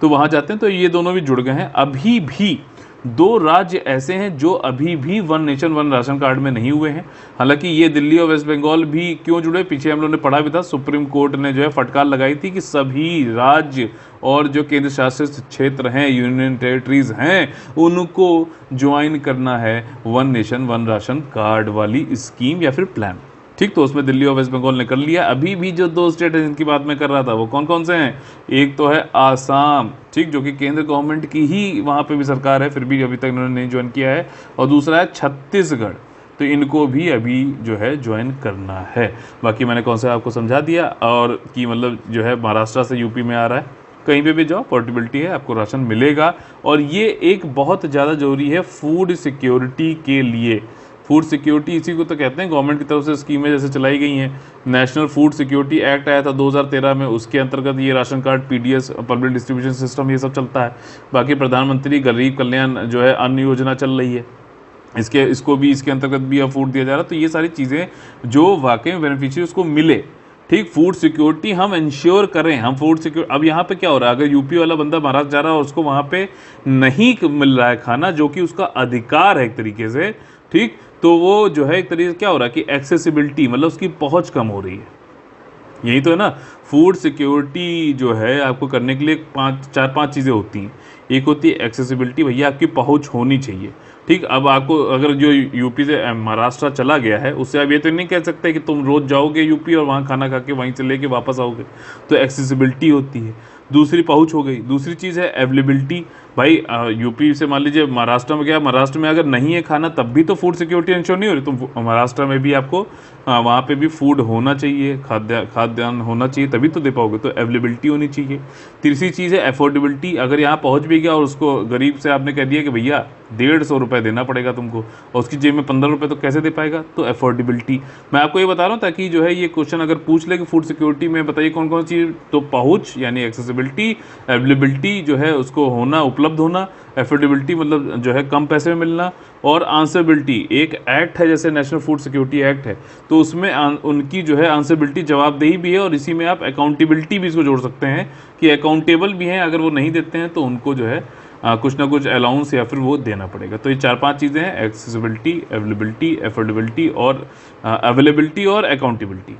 तो वहाँ जाते हैं, तो ये दोनों भी जुड़ गए हैं। अभी भी 2 राज्य ऐसे हैं जो अभी भी one nation one ration card में नहीं हुए हैं। हालांकि ये दिल्ली और वेस्ट बंगाल भी क्यों जुड़े, पीछे हम लोगों ने पढ़ा भी था, सुप्रीम कोर्ट ने जो है फटकार लगाई थी कि सभी राज्य और जो केंद्र शासित क्षेत्र हैं, यूनियन टेरिटरीज हैं, उनको ज्वाइन करना है one nation one ration card वाली स्कीम या फिर प्लान, ठीक। तो उसमें दिल्ली और वेस्ट बंगाल ने कर लिया। अभी भी जो 2 स्टेट है जिनकी बात मैं कर रहा था वो कौन कौन से हैं, एक तो है आसाम, ठीक, जो कि केंद्र गवर्नमेंट की ही वहाँ पे भी सरकार है, फिर भी अभी तक इन्होंने नहीं ज्वाइन किया है, और दूसरा है छत्तीसगढ़, तो इनको भी अभी जो है ज्वाइन करना है। बाकी मैंने कौन सा आपको समझा दिया, और कि मतलब जो है महाराष्ट्र से यूपी में आ रहा है, कहीं पे भी जाओ पोर्टेबिलिटी है, आपको राशन मिलेगा। और ये एक बहुत ज़्यादा ज़रूरी है फूड सिक्योरिटी के लिए। फूड सिक्योरिटी इसी को तो कहते हैं, गवर्नमेंट की तरफ से स्कीमें जैसे चलाई गई हैं। नेशनल फूड सिक्योरिटी एक्ट आया था 2013 में, उसके अंतर्गत ये ration card, PDS, public distribution system, ये सब चलता है। बाकी प्रधानमंत्री गरीब कल्याण जो है अन्न योजना चल रही है, इसको भी इसके अंतर्गत भी अब फूड दिया जा रहा है। तो ये सारी चीज़ें जो वाकई में बेनिफिशियरी उसको मिले, ठीक, फूड सिक्योरिटी हम इंश्योर करें, हम फूड सिक्योर। अब यहाँ पे क्या हो रहा है, अगर यूपी वाला बंदा महाराष्ट्र जा रहा है और उसको वहाँ पे नहीं मिल रहा है खाना, जो कि उसका अधिकार है एक तरीके से, ठीक, तो वो जो है एक तरीके से क्या हो रहा है कि एक्सेसिबिलिटी, मतलब उसकी पहुँच कम हो रही है। यही तो है ना, फूड सिक्योरिटी जो है आपको करने के लिए 4-5 चीज़ें होती हैं। एक होती है एक्सेसिबिलिटी, भैया आपकी पहुंच होनी चाहिए, ठीक। अब आपको अगर जो यूपी से महाराष्ट्र चला गया है, उससे आप ये तो नहीं कह सकते कि तुम रोज़ जाओगे यूपी और वहाँ खाना खा के वहीं से लेके वापस आओगे, तो एक्सेसिबिलिटी होती है। दूसरी पहुंच हो गई। दूसरी चीज़ है अवेलेबिलिटी। भाई यूपी से मान लीजिए महाराष्ट्र में गया, महाराष्ट्र में अगर नहीं है खाना तब भी तो फूड सिक्योरिटी इंश्योर नहीं हो रही, तो महाराष्ट्र में भी आपको वहाँ पे भी फूड होना चाहिए, खाद्यान्न होना चाहिए, तभी तो दे पाओगे, तो अवेलेबिलिटी होनी चाहिए। तीसरी चीज़ है अफोर्डेबिलिटी। अगर यहाँ पहुँच भी गया और उसको गरीब से आपने कह दिया कि भैया 150 रुपये देना पड़ेगा तुमको, और उसकी जेब में 15 रुपये तो कैसे दे पाएगा। तो अफोर्डेबिलिटी मैं आपको ये बता रहा हूँ ताकि जो है ये क्वेश्चन अगर पूछ ले कि फूड सिक्योरिटी में बताइए कौन कौन सी चीज़, तो पहुँच यानी एक्सेसिबिलिटी, अवेलेबिलिटी जो है उसको होना, उपलब्ध होना, एफोर्डेबिलिटी मतलब जो है कम पैसे में मिलना, और आंसरेबिलिटी एक एक्ट है जैसे नेशनल फूड सिक्योरिटी एक्ट है, तो उसमें उनकी जो है आंसरेबिलिटी जवाबदेही भी है, और इसी में आप अकाउंटेबिलिटी भी इसको जोड़ सकते हैं कि अकाउंटेबल भी हैं, अगर वो नहीं देते हैं तो उनको जो है कुछ ना कुछ अलाउंस या फिर वो देना पड़ेगा। तो ये 4-5 चीज़ें हैं, एक्सेसिबिलिटी, अवेलेबिलिटी, एफोर्डेबिलिटी और अवेलेबिलिटी और अकाउंटेबिलिटी।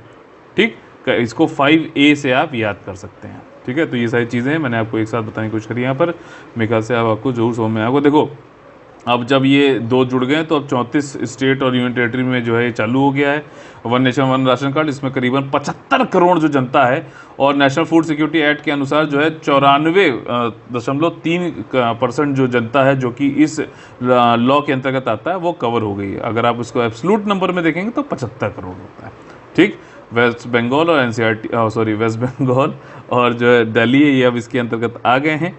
ठीक, इसको 5A से आप याद कर सकते हैं। ठीक है, तो ये सारी चीज़ें हैं, मैंने आपको एक साथ बताने की कोशिश करी यहाँ पर। मेरे ख्याल से आपको जरूर समझ में आएगा। देखो अब जब ये दो जुड़ गए तो अब 34 स्टेट और यूनियन टेरेटरी में जो है ये चालू हो गया है one nation one ration card. इसमें करीबन 75 करोड़ जो जनता है, और नेशनल फूड सिक्योरिटी एक्ट के अनुसार जो है 94.3% जो जनता है जो कि इस लॉ के अंतर्गत आता है वो कवर हो गई है। अगर आप इसको एब्सोल्यूट नंबर में देखेंगे तो 75 करोड़ होता है। ठीक, वेस्ट बंगाल और वेस्ट बंगाल और जो है दिल्ली ये अब इसके अंतर्गत आ गए हैं।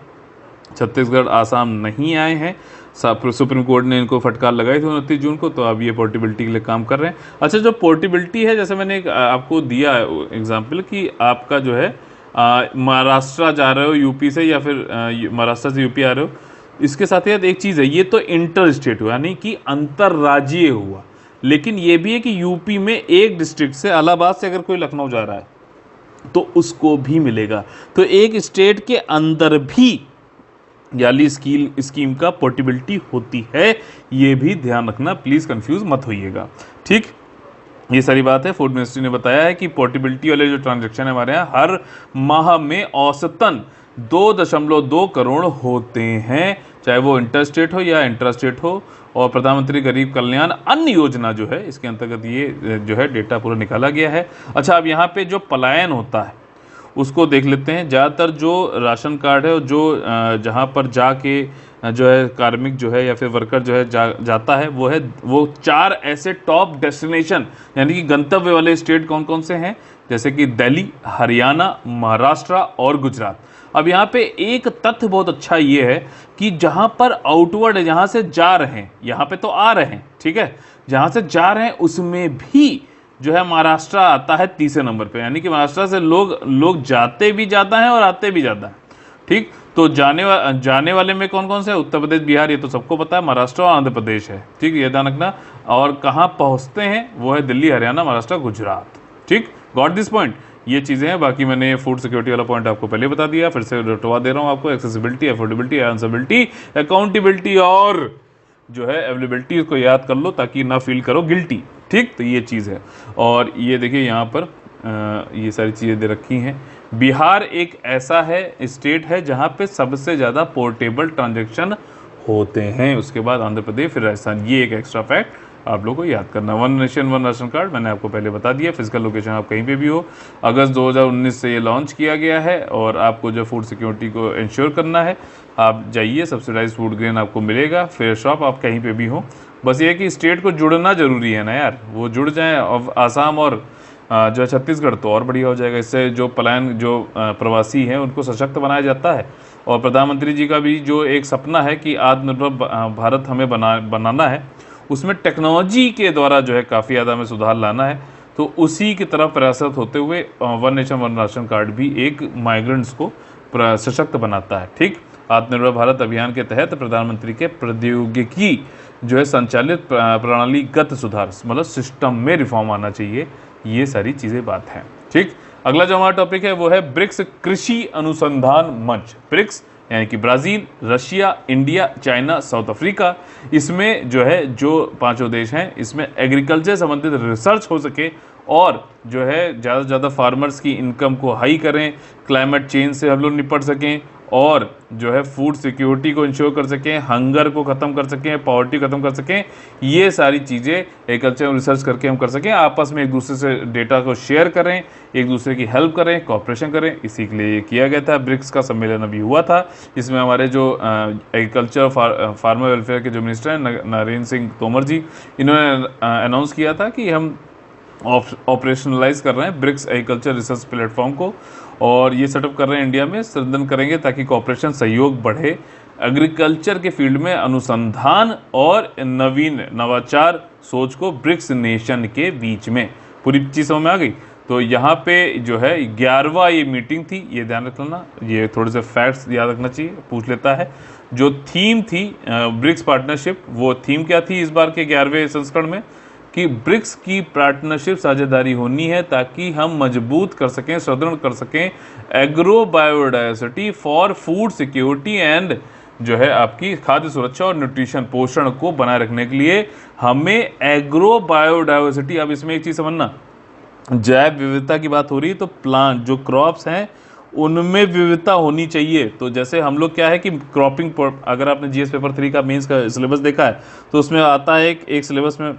छत्तीसगढ़, आसाम नहीं आए हैं। सुप्रीम कोर्ट ने इनको फटकार लगाई थी 29 जून को, तो अब ये पोर्टेबिलिटी के लिए काम कर रहे हैं। अच्छा, जो पोर्टेबिलिटी है, जैसे मैंने आपको दिया एग्जाम्पल कि आपका जो है महाराष्ट्र जा रहे हो यूपी से, या फिर महाराष्ट्र से यूपी आ रहे हो, इसके साथ ही एक चीज़ है, ये तो इंटर स्टेट हुआ यानी कि अंतर्राज्यीय हुआ, लेकिन ये भी है कि यूपी में एक डिस्ट्रिक्ट से, इलाहाबाद से अगर कोई लखनऊ जा रहा है तो उसको भी मिलेगा। तो एक स्टेट के अंदर भी याली स्कीम का पोर्टेबिलिटी होती है, ये भी ध्यान रखना, प्लीज़ कंफ्यूज मत होइएगा। ठीक, ये सारी बात है। फूड मिनिस्ट्री ने बताया है कि पोर्टेबिलिटी वाले जो ट्रांजैक्शन है हमारे यहाँ हर माह में औसतन 2.2 करोड़ होते हैं, चाहे वो इंटर स्टेट हो या इंट्रा स्टेट हो। और प्रधानमंत्री गरीब कल्याण अन्न योजना जो है इसके अंतर्गत ये जो है डेटा पूरा निकाला गया है। अच्छा, अब यहाँ पे जो पलायन होता है उसको देख लेते हैं। ज़्यादातर जो राशन कार्ड है और जो जहाँ पर जाके जो है कार्मिक जो है या फिर वर्कर जो है जाता है वो 4 ऐसे टॉप डेस्टिनेशन यानी कि गंतव्य वाले स्टेट कौन कौन से हैं, जैसे कि दिल्ली, हरियाणा, महाराष्ट्र और गुजरात। अब यहाँ पे एक तथ्य बहुत अच्छा ये है कि जहाँ पर आउटवर्ड है, जहाँ से जा रहे हैं, यहाँ पे तो आ रहे हैं, ठीक है, जहाँ से जा रहे हैं उसमें भी जो है महाराष्ट्र आता है तीसरे नंबर पे, यानी कि महाराष्ट्र से लोग जाते भी ज़्यादा हैं और आते भी ज़्यादा हैं। ठीक, तो जाने वाले में कौन कौन से है? उत्तर प्रदेश, बिहार, ये तो सबको पता है, महाराष्ट्र और आंध्र प्रदेश है। ठीक, ये ध्यान रखना। और कहाँ पहुँचते हैं वो है दिल्ली, हरियाणा, महाराष्ट्र, गुजरात। ठीक, गॉट दिस पॉइंट। ये चीज़ें हैं। बाकी मैंने फूड सिक्योरिटी वाला पॉइंट आपको पहले बता दिया, फिर से रटवा दे रहा हूँ आपको। एक्सेसिबिलिटी, अफोर्डेबिलिटी, आंसरेबिलिटी, अकाउंटेबिलिटी और जो है अवेलेबिलिटी, इसको याद कर लो ताकि ना फील करो गिल्टी। ठीक, तो ये चीज़ है। और ये देखिए यहाँ पर ये सारी चीज़ें दे रखी हैं। बिहार एक ऐसा है स्टेट है जहाँ पे सबसे ज़्यादा पोर्टेबल ट्रांजैक्शन होते हैं, उसके बाद आंध्र प्रदेश, फिर राजस्थान। ये एक एक्स्ट्रा फैक्ट आप लोगों को याद करना। One nation one ration card मैंने आपको पहले बता दिया। फिजिकल लोकेशन आप कहीं पे भी हो। अगस्त 2019 से ये लॉन्च किया गया है और आपको जो फूड सिक्योरिटी को इंश्योर करना है, आप जाइए, सब्सिडाइज फूड ग्रेन आपको मिलेगा, फेयर शॉप आप कहीं पे भी हो। बस ये कि स्टेट को जुड़ना जरूरी है ना यार, वो जुड़ जाएँ। आसाम और जो है छत्तीसगढ़ तो और बढ़िया हो जाएगा। इससे जो पलायन जो प्रवासी हैं उनको सशक्त बनाया जाता है। और प्रधानमंत्री जी का भी जो एक सपना है कि आत्मनिर्भर भारत हमें बनाना है, उसमें टेक्नोलॉजी के द्वारा जो है काफ़ी ज़्यादा हमें सुधार लाना है। तो उसी की तरफ प्रयासरत होते हुए one nation one ration card भी एक माइग्रेंट्स को सशक्त बनाता है। ठीक, आत्मनिर्भर भारत अभियान के तहत प्रधानमंत्री के प्रौद्योगिकी जो है संचालित प्रणालीगत सुधार, मतलब सिस्टम में रिफॉर्म आना चाहिए। ये सारी चीज़ें बात है। ठीक, अगला जो हमारा टॉपिक है वो है ब्रिक्स कृषि अनुसंधान मंच। ब्रिक्स यानी कि Brazil, Russia, India, China, south Africa. इसमें जो है जो 5 देश हैं, इसमें एग्रीकल्चर संबंधित रिसर्च हो सके और जो है ज़्यादा से ज़्यादा फार्मर्स की इनकम को हाई करें, क्लाइमेट चेंज से हम लोग निपट सकें और जो है फूड सिक्योरिटी को इंश्योर कर सकें, हंगर को ख़त्म कर सकें, पॉवर्टी ख़त्म कर सकें। ये सारी चीज़ें एग्रीकल्चर रिसर्च करके हम कर सकें। आपस में एक दूसरे से डेटा को शेयर करें, एक दूसरे की हेल्प करें, कॉपरेशन करें। इसी के लिए ये किया गया था। ब्रिक्स का सम्मेलन अभी हुआ था। इसमें हमारे जो एग्रीकल्चर फार्मर वेलफेयर के जो मिनिस्टर हैं नरेंद्र सिंह तोमर जी, इन्होंने अनाउंस किया था कि हम ऑपरेशनलाइज कर रहे हैं ब्रिक्स एग्रीकल्चर रिसर्च प्लेटफॉर्म को, और ये सेटअप कर रहे हैं इंडिया में, स्ट्रेंथन करेंगे ताकि कॉपरेशन सहयोग बढ़े एग्रीकल्चर के फील्ड में अनुसंधान और नवीन नवाचार सोच को ब्रिक्स नेशन के बीच में। पूरी चीज़ समझ में आ गई। तो यहाँ पे जो है 11वां ये मीटिंग थी, ये ध्यान रख लेना, ये थोड़े से फैक्ट्स याद रखना चाहिए, पूछ लेता है। जो थीम थी ब्रिक्स पार्टनरशिप, वो थीम क्या थी इस बार के 11वें संस्करण में, कि ब्रिक्स की पार्टनरशिप साझेदारी होनी है ताकि हम मजबूत कर सकें, सुदृढ़ कर सकें agro biodiversity for food security and जो है आपकी खाद्य सुरक्षा और न्यूट्रिशन पोषण को बनाए रखने के लिए हमें एग्रो बायोडाइवर्सिटी। अब इसमें एक चीज़ समझना, जैव विविधता की बात हो रही है तो प्लांट जो क्रॉप्स हैं उनमें विविधता होनी चाहिए। तो जैसे हम लोग क्या है कि क्रॉपिंग, अगर आपने जीएस पेपर 3 का मेंस का सिलेबस देखा है तो उसमें आता है एक सिलेबस में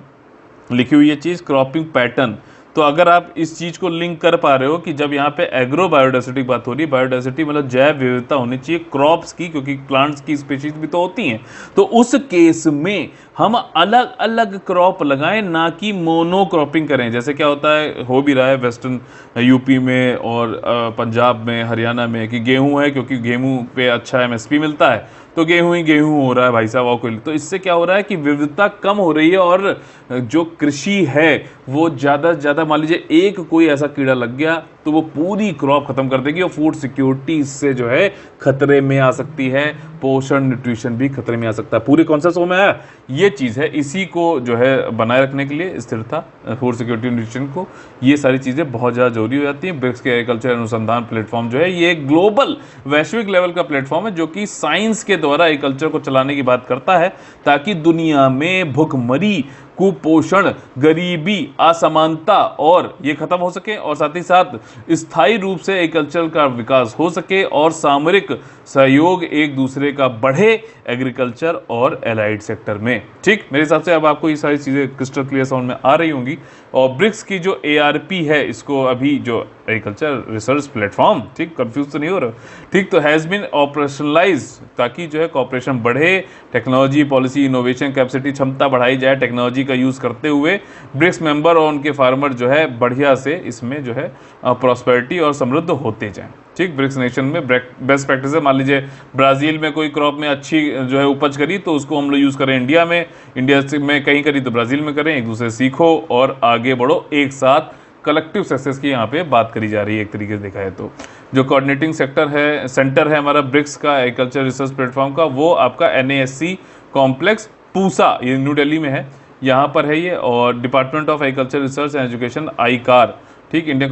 लिखी हुई है चीज़ क्रॉपिंग पैटर्न। तो अगर आप इस चीज़ को लिंक कर पा रहे हो कि जब यहाँ पे एग्रो बायोडाइवर्सिटी की बात हो रही है, बायोडाइवर्सिटी मतलब जैव विविधता होनी चाहिए क्रॉप्स की, क्योंकि प्लांट्स की स्पीशीज भी तो होती हैं, तो उस केस में हम अलग अलग क्रॉप लगाएं, ना कि मोनोक्रॉपिंग करें। जैसे क्या होता है, हो भी रहा है वेस्टर्न यूपी में और पंजाब में, हरियाणा में, कि गेहूँ है क्योंकि गेहूँ पे अच्छा एमएसपी मिलता है तो गेहूँ ही गेहूँ हो रहा है भाई साहब और। तो इससे क्या हो रहा है कि विविधता कम हो रही है और जो कृषि है वो ज़्यादा से ज़्यादा, मान लीजिए एक कोई ऐसा कीड़ा लग गया तो वो पूरी क्रॉप खत्म कर देगी और फूड सिक्योरिटी इससे जो है खतरे में आ सकती है, पोषण न्यूट्रिशन भी खतरे में आ सकता है। पूरे कॉन्सेप्ट में आया, ये चीज़ है। इसी को जो है बनाए रखने के लिए स्थिरता, फूड सिक्योरिटी न्यूट्रिशन को, ये सारी चीज़ें बहुत ज़्यादा जरूरी हो जाती हैं। ब्रिक्स के एग्रीकल्चर अनुसंधान प्लेटफॉर्म जो है ये एक ग्लोबल वैश्विक लेवल का प्लेटफॉर्म है जो कि साइंस के द्वारा एग्रीकल्चर को चलाने की बात करता है ताकि दुनिया में भुखमरी, कुपोषण, गरीबी, असमानता और ये खत्म हो सके और साथ ही साथ स्थायी रूप से एग्रीकल्चर का विकास हो सके और सामरिक सहयोग एक दूसरे का बढ़े एग्रीकल्चर और एलाइड सेक्टर में। ठीक, मेरे हिसाब से अब आपको ये सारी चीज़ें क्रिस्टल क्लियर साउंड में आ रही होंगी। और ब्रिक्स की जो ARP है, इसको अभी जो एग्रीकल्चर रिसर्च प्लेटफॉर्म, ठीक, कंफ्यूज तो नहीं हो रहा, ठीक, तो हैज़ बीन ऑपरेशनलाइज ताकि जो है कॉपरेशन बढ़े, टेक्नोलॉजी, पॉलिसी, इनोवेशन, कैपेसिटी, क्षमता बढ़ाई जाए टेक्नोलॉजी का यूज़ करते हुए। ब्रिक्स मेंबर और उनके फार्मर जो है बढ़िया से इसमें जो है प्रॉस्पेरिटी और समृद्ध होते जाएं। ठीक, ब्रिक्स नेशन में बेस्ट प्रैक्टिस है, मान लीजिए ब्राज़ील में कोई क्रॉप में अच्छी जो है उपज करी तो उसको हम लोग यूज़ करें इंडिया में कहीं करी तो ब्राज़ील में करें, एक दूसरे सीखो और आगे बढ़ो, एक साथ कलेक्टिव सक्सेस की यहाँ पे बात करी जा रही है एक तरीके से देखा है तो। जो कोऑर्डिनेटिंग सेंटर है हमारा ब्रिक्स का एग्रीकल्चर रिसर्च प्लेटफॉर्म का, वो आपका NASC कॉम्प्लेक्स पूसा, ये न्यू दिल्ली में है, यहाँ पर है ये। और department of agriculture research and education ICAR, ठीक, Indian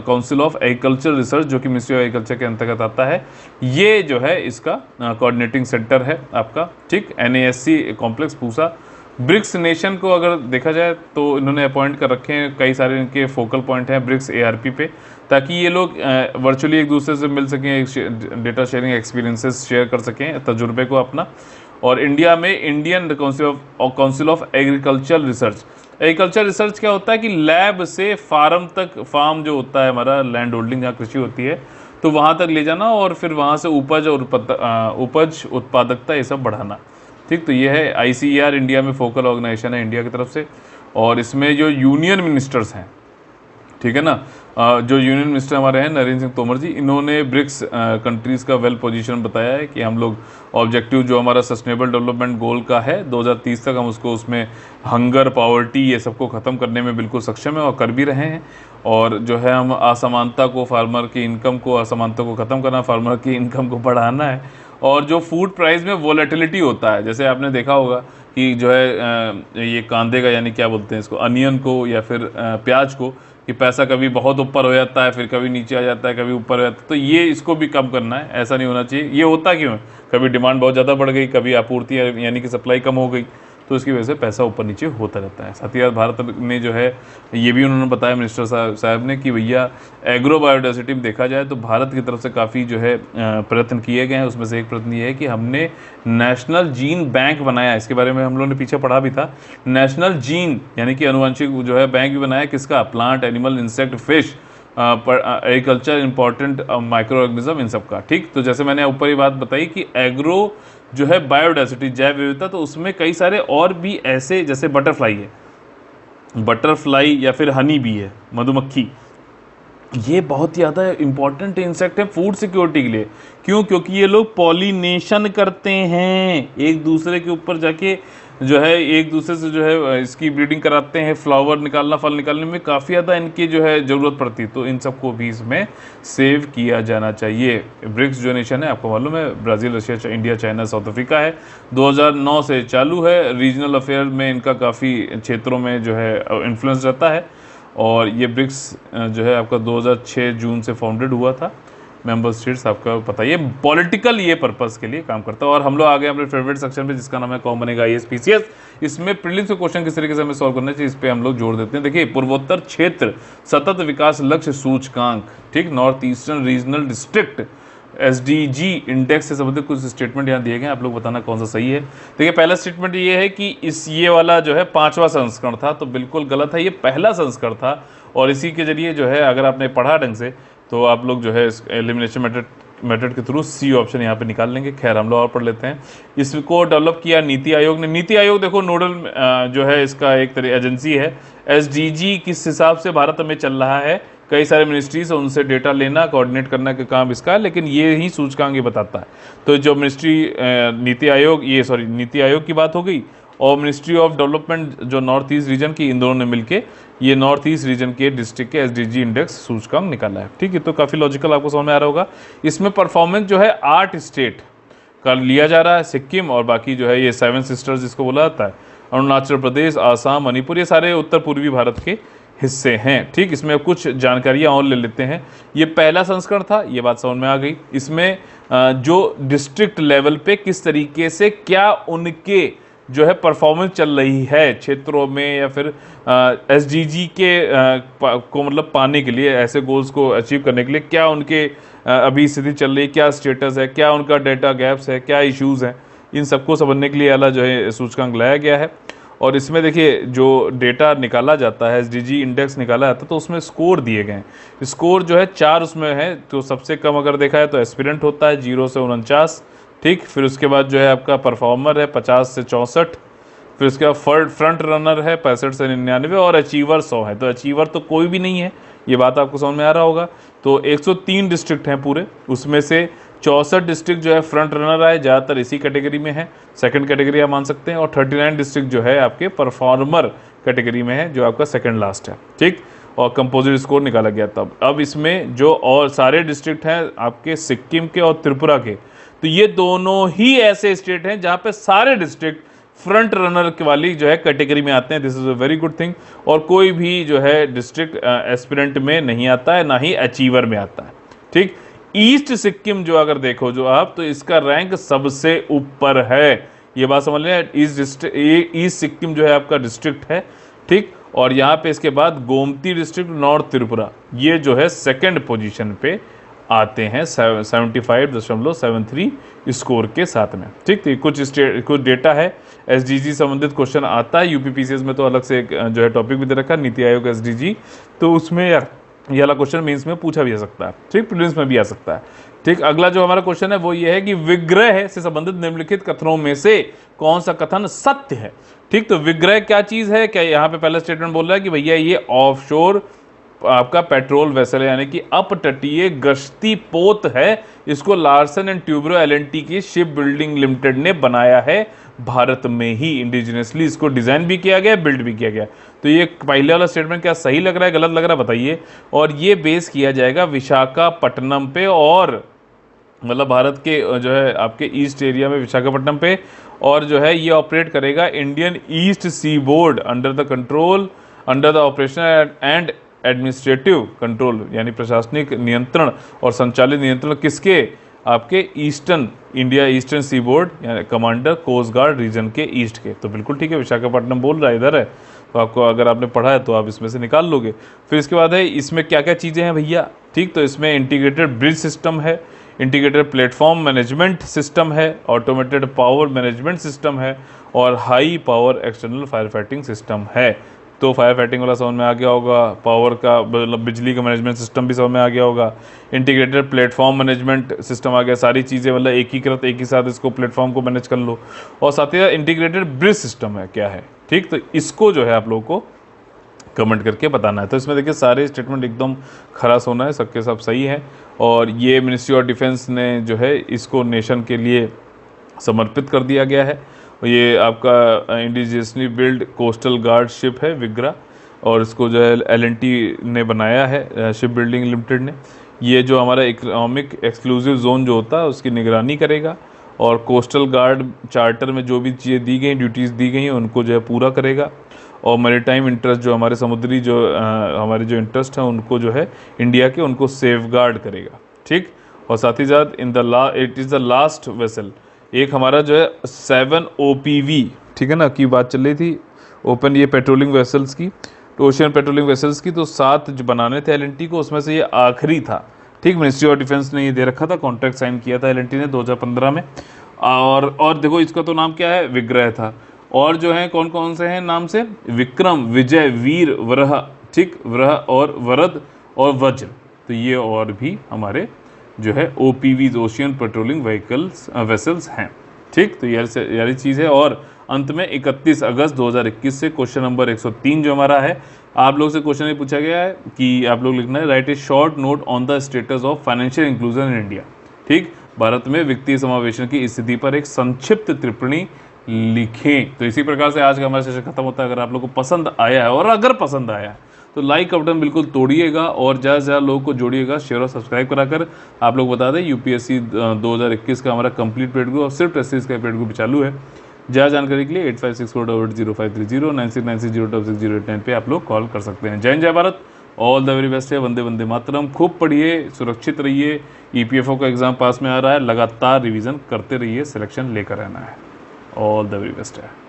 council of agriculture research जो कि मिनिस्ट्री ऑफ एग्रीकल्चर के अंतर्गत आता है, ये जो है इसका कोऑर्डिनेटिंग सेंटर है आपका। ठीक, NASC complex Pusa. BRICS nation को अगर देखा जाए तो इन्होंने अपॉइंट कर रखे हैं, कई सारे इनके फोकल पॉइंट हैं ब्रिक्स ARP पे, ताकि ये लोग वर्चुअली एक दूसरे से मिल सकें, डेटा शेयरिंग एक्सपीरियंसेस शेयर कर सकें, तजुर्बे को अपना। और इंडिया में Indian council of agriculture research. Agriculture research क्या होता है कि लैब से फार्म तक, फार्म जो होता है हमारा लैंड होल्डिंग जहाँ कृषि होती है, तो वहाँ तक ले जाना और फिर वहाँ से उपज और उपज उत्पादकता ये सब बढ़ाना। ठीक, तो ये है ICAR, इंडिया में फोकल ऑर्गेनाइजेशन है इंडिया की तरफ से। और इसमें जो यूनियन मिनिस्टर्स हैं, ठीक है ना, जो यूनियन मिनिस्टर हमारे हैं नरेंद्र सिंह तोमर जी, इन्होंने ब्रिक्स कंट्रीज़ का वेल पोजीशन बताया है कि हम लोग ऑब्जेक्टिव जो हमारा सस्टेनेबल डेवलपमेंट गोल का है 2030 तक, हम उसको उसमें हंगर, पॉवर्टी, ये सबको ख़त्म करने में बिल्कुल सक्षम है और कर भी रहे हैं। और जो है हम असमानता को, फार्मर की इनकम को, असमानता को ख़त्म करना, फार्मर की इनकम को बढ़ाना है। और जो फूड प्राइस में वोलेटिलिटी होता है, जैसे आपने देखा होगा कि जो है ये कांदे का, यानी क्या बोलते हैं इसको, अनियन को या फिर प्याज को, कि पैसा कभी बहुत ऊपर हो जाता है, फिर कभी नीचे आ जाता है, कभी ऊपर हो जाता है, तो ये इसको भी कम करना है, ऐसा नहीं होना चाहिए। ये होता क्यों है, कभी डिमांड बहुत ज़्यादा बढ़ गई, कभी आपूर्ति यानी कि सप्लाई कम हो गई, तो इसकी वजह से पैसा ऊपर नीचे होता रहता है। साथ ही साथ भारत ने जो है ये भी उन्होंने बताया मिनिस्टर साहब ने कि भैया एग्रो बायोडाइवर्सिटी में देखा जाए तो भारत की तरफ से काफ़ी जो है प्रयत्न किए गए हैं। उसमें से एक प्रयत्न ये है कि हमने नेशनल जीन बैंक बनाया, इसके बारे में हम लोगों ने पीछे पढ़ा भी था। नेशनल जीन यानी कि अनुवांशिक जो है बैंक भी बनाया, किसका, plant, animal, insect, fish, agriculture, important microorganism, इन सब का। ठीक, तो जैसे मैंने ऊपर ही बात बताई कि एग्रो जो है बायोडाइवर्सिटी, जैव विविधता, तो उसमें कई सारे और भी ऐसे, जैसे बटरफ्लाई है, बटरफ्लाई या फिर हनी बी है, मधुमक्खी, ये बहुत ज़्यादा इंपॉर्टेंट इंसेक्ट है फूड सिक्योरिटी के लिए। क्यों? क्योंकि ये लोग पॉलिनेशन करते हैं, एक दूसरे के ऊपर जाके जो है एक दूसरे से जो है इसकी ब्रीडिंग कराते हैं, फ्लावर निकालना, फल निकालने में काफ़ी ज़्यादा इनकी जो है ज़रूरत पड़ती है। तो इन सबको भी इसमें सेव किया जाना चाहिए। ब्रिक्स जो नेशन है आपको मालूम है, Brazil, Russia, India, China, south Africa है। 2009 से चालू है। रीजनल अफेयर में इनका काफ़ी क्षेत्रों में जो है इन्फ्लुएंस रहता है। और ये ब्रिक्स जो है आपका 2006 जून से फाउंडेड हुआ था। मेंबर स्टेट्स आपका पता है, ये पॉलिटिकल ये पर्पस के लिए काम करता है। और हम लोग आ गए अपने फेवरेट सेक्शन में जिसका नाम है कौन बनेगा IAS PCS। इसमें प्रीलिम्स के क्वेश्चन किस तरीके से हमें सॉल्व करना चाहिए, इस पे हम लोग जोड़ देते हैं। देखिए, पूर्वोत्तर क्षेत्र सतत विकास लक्ष्य सूचकांक, ठीक, north eastern regional district SDG index से संबंधित कुछ स्टेटमेंट यहाँ दिए गए, आप लोग बताना कौन सा सही है। देखिए, पहला स्टेटमेंट ये है कि ये वाला जो है 5वां संस्करण था, तो बिल्कुल गलत है, ये पहला संस्करण था। और इसी के जरिए जो है अगर आपने पढ़ा ढंग से तो आप लोग जो है एलिमिनेशन मेथड के थ्रू C ऑप्शन यहाँ पे निकाल लेंगे। खैर, हम लोग और पढ़ लेते हैं। इसको डेवलप किया नीति आयोग ने। नीति आयोग देखो नोडल जो है इसका एक तरह एजेंसी है। SDG किस हिसाब से भारत में चल रहा है, कई सारे मिनिस्ट्रीज है, उनसे डेटा लेना, कोऑर्डिनेट करना का काम इसका है, लेकिन ये ही सूचकांक ये बताता है। तो जो मिनिस्ट्री नीति आयोग की बात हो गई, और मिनिस्ट्री ऑफ डेवलपमेंट जो नॉर्थ ईस्ट रीजन की, इन दोनों ने मिलके ये नॉर्थ ईस्ट रीजन के डिस्ट्रिक्ट के SDG इंडेक्स सूचकांक निकाला है। ठीक है, तो काफ़ी लॉजिकल आपको समझ में आ रहा होगा। इसमें परफॉर्मेंस जो है 8 स्टेट का लिया जा रहा है, सिक्किम और बाकी जो है ये 7 सिस्टर्स जिसको बोला जाता है, अरुणाचल प्रदेश, आसाम, मणिपुर, ये सारे उत्तर पूर्वी भारत के हिस्से हैं। ठीक, इसमें कुछ जानकारियाँ और ले लेते हैं। ये पहला संस्करण था, ये बात समझ में आ गई। इसमें जो डिस्ट्रिक्ट लेवल पे किस तरीके से क्या उनके जो है परफॉर्मेंस चल रही है क्षेत्रों में, या फिर SDG के को मतलब पाने के लिए, ऐसे गोल्स को अचीव करने के लिए क्या उनके अभी स्थिति चल रही है, क्या स्टेटस है, क्या उनका डेटा गैप्स है, क्या इश्यूज़ हैं, इन सबको समझने के लिए वाला जो है सूचकांक लाया गया है। और इसमें देखिए जो डेटा निकाला जाता है, SDG इंडेक्स निकाला जाता है, तो उसमें स्कोर दिए गए हैं। स्कोर जो है 4 उसमें है। तो सबसे कम अगर देखा है तो एस्पिरेंट होता है 0 से 49, ठीक। फिर उसके बाद जो है आपका परफॉर्मर है 50 से 64, फिर उसके बाद फ्रंट रनर है 65 से 99, और अचीवर 100 है। तो अचीवर तो कोई भी नहीं है, ये बात आपको समझ में आ रहा होगा। तो 103 डिस्ट्रिक्ट हैं पूरे, उसमें से 64 डिस्ट्रिक्ट जो है फ्रंट रनर आए, ज़्यादातर इसी कैटेगरी में है, सेकंड कैटेगरी आप मान सकते हैं। और 39 डिस्ट्रिक्ट जो है आपके परफॉर्मर कैटेगरी में है, जो आपका सेकंड लास्ट है, ठीक। और कंपोजिट स्कोर निकाला गया तब। अब इसमें जो और सारे डिस्ट्रिक्ट हैं आपके सिक्किम के और त्रिपुरा के, तो ये दोनों ही ऐसे स्टेट हैं जहाँ पे सारे डिस्ट्रिक्ट फ्रंट रनर वाली जो है कैटेगरी में आते हैं। This is a very good thing. और कोई भी जो है डिस्ट्रिक्ट एस्पिरेंट में नहीं आता है, ना ही अचीवर में आता है, ठीक। ईस्ट सिक्किम जो अगर देखो जो आप, तो इसका रैंक सबसे ऊपर है, ये बात समझ लें। ईस्ट सिक्किम जो है आपका डिस्ट्रिक्ट है, ठीक। और यहाँ पे इसके बाद गोमती डिस्ट्रिक्ट, नॉर्थ त्रिपुरा, ये जो है सेकंड पोजीशन पे आते हैं 75.73 स्कोर के साथ में, ठीक। तो कुछ डेटा है, SDG संबंधित क्वेश्चन आता है। UPPCS में तो अलग से एक जो है टॉपिक भी दे रखा है, नीति आयोग SDG, तो उसमें ये वाला क्वेश्चन मेंस में पूछा भी जा सकता है, ठीक, प्रीलिम्स में भी आ सकता है, ठीक। अगला जो हमारा क्वेश्चन है वो ये है कि विग्रह से संबंधित निम्नलिखित कथनों में से कौन सा कथन सत्य है, ठीक। तो विग्रह क्या चीज़ है, क्या यहाँ पे पहला स्टेटमेंट बोल रहा है कि भैया ये ऑफशोर आपका पेट्रोल वेसल है, यानी कि अपतटीय गश्ती पोत है, इसको लार्सन एंड ट्यूब्रो LNT की शिप बिल्डिंग लिमिटेड ने बनाया है, भारत में ही इंडिजिनियसली इसको डिजाइन भी किया गया, बिल्ड भी किया गया। तो ये पहले वाला स्टेटमेंट क्या सही लग रहा है, गलत लग रहा है, बताइए। और ये बेस किया जाएगा विशाखापट्टनम पे, और मतलब भारत के जो है आपके ईस्ट एरिया में विशाखापट्टनम पे, और जो है ये ऑपरेट करेगा Indian east seaboard under the operation and administrative control, यानी प्रशासनिक नियंत्रण और संचालित नियंत्रण किसके, आपके ईस्टर्न सी बोर्ड, यानी कमांडर कोस्ट गार्ड रीजन के ईस्ट के। तो बिल्कुल ठीक है, विशाखापट्टनम बोल रहा है, इधर है, तो आपको अगर आपने पढ़ा है तो आप इसमें से निकाल लोगे। फिर इसके बाद है इसमें क्या क्या चीज़ें हैं भैया, ठीक। तो इसमें इंटीग्रेटेड ब्रिज सिस्टम है, इंटीग्रेटेड प्लेटफॉर्म मैनेजमेंट सिस्टम है, ऑटोमेटेड पावर मैनेजमेंट सिस्टम है, और high power external fire fighting system है। तो फायर फाइटिंग वाला समझ में आ गया होगा, पावर का मतलब बिजली का मैनेजमेंट सिस्टम भी समझ में आ गया होगा, इंटीग्रेटेड प्लेटफॉर्म मैनेजमेंट सिस्टम आ गया, सारी चीज़ें मतलब एकीकृत, एक ही साथ इसको प्लेटफॉर्म को मैनेज कर लो। और साथ ही इंटीग्रेटेड ब्रिज सिस्टम है क्या है, ठीक। तो इसको जो है आप लोगों को कमेंट करके बताना है। तो इसमें देखिए सारे स्टेटमेंट एकदम खरा सोना है, सबके सब सही है। और ये मिनिस्ट्री ऑफ डिफेंस ने जो है इसको नेशन के लिए समर्पित कर दिया गया है। ये आपका indigenously build coastal guard ship है विग्रा, और इसको जो है L&T ने बनाया है, शिप बिल्डिंग लिमिटेड ने। ये जो हमारा इकोनॉमिक एक्सक्लूसिव जोन जो होता है उसकी निगरानी करेगा, और कोस्टल गार्ड चार्टर में जो भी चीज़ें दी गई, ड्यूटीज़ दी गई हैं, उनको जो है पूरा करेगा। और मैरीटाइम इंटरेस्ट जो हमारे समुद्री जो हमारे जो इंटरेस्ट हैं उनको जो है इंडिया के, उनको सेफ गार्ड करेगा। ठीक, और साथ ही साथ it is the last vessel, एक हमारा जो है 7 OPV, ठीक है ना, की बात चल रही थी, ओपन ये पेट्रोलिंग वेसल्स की, ओशियन पेट्रोलिंग वेसल्स की, तो 7 जो बनाने थे L&T को, उसमें से ये आखिरी था। ठीक, मिनिस्ट्री ऑफ डिफेंस ने ये दे रखा था, कॉन्ट्रैक्ट साइन किया था L&T ने 2015 में। और देखो इसका तो नाम क्या है, विग्रह था। और जो है कौन कौन से हैं नाम से, विक्रम, विजय, वीर, वरह, ठीक, वरह और वरद और वज्र, तो ये और भी हमारे जो है OPVs, ocean patrolling vehicles vessels हैं। ठीक, तो यारी चीज़ है। और अंत में 31 अगस्त 2021 से क्वेश्चन नंबर 103 जो हमारा है, आप लोग से क्वेश्चन ये पूछा गया है कि आप लोग लिखना है, right A short note on the status of financial inclusion in India. ठीक, भारत में वित्तीय समावेशन की स्थिति पर एक संक्षिप्त टिप्पणी लिखें। तो इसी प्रकार से आज का हमारा सेशन खत्म होता है। अगर आप लोग को पसंद आया है, और अगर पसंद आया है तो लाइक का बटन बिल्कुल तोड़िएगा, और ज़्यादा से ज़्यादा लोगों को जोड़िएगा, शेयर और सब्सक्राइब कराकर। आप लोग बता दें UPSC 2021 का हमारा कंप्लीट पेड ग्रुप और सिर्फ टेस्ट सीरीज का पेड ग्रुप चालू है। ज़्यादा जानकारी के लिए 8564880530 9696066089 पे आप लोग कॉल कर सकते हैं। जय हिंद, जय Bharat, all the very best है। वंदे वंदे मातरम। खूब पढ़िए, सुरक्षित रहिए। EPFO का एग्जाम पास में आ रहा है, लगातार रिवीजन करते रहिए, सिलेक्शन लेकर रहना है। ऑल द वेरी बेस्ट है।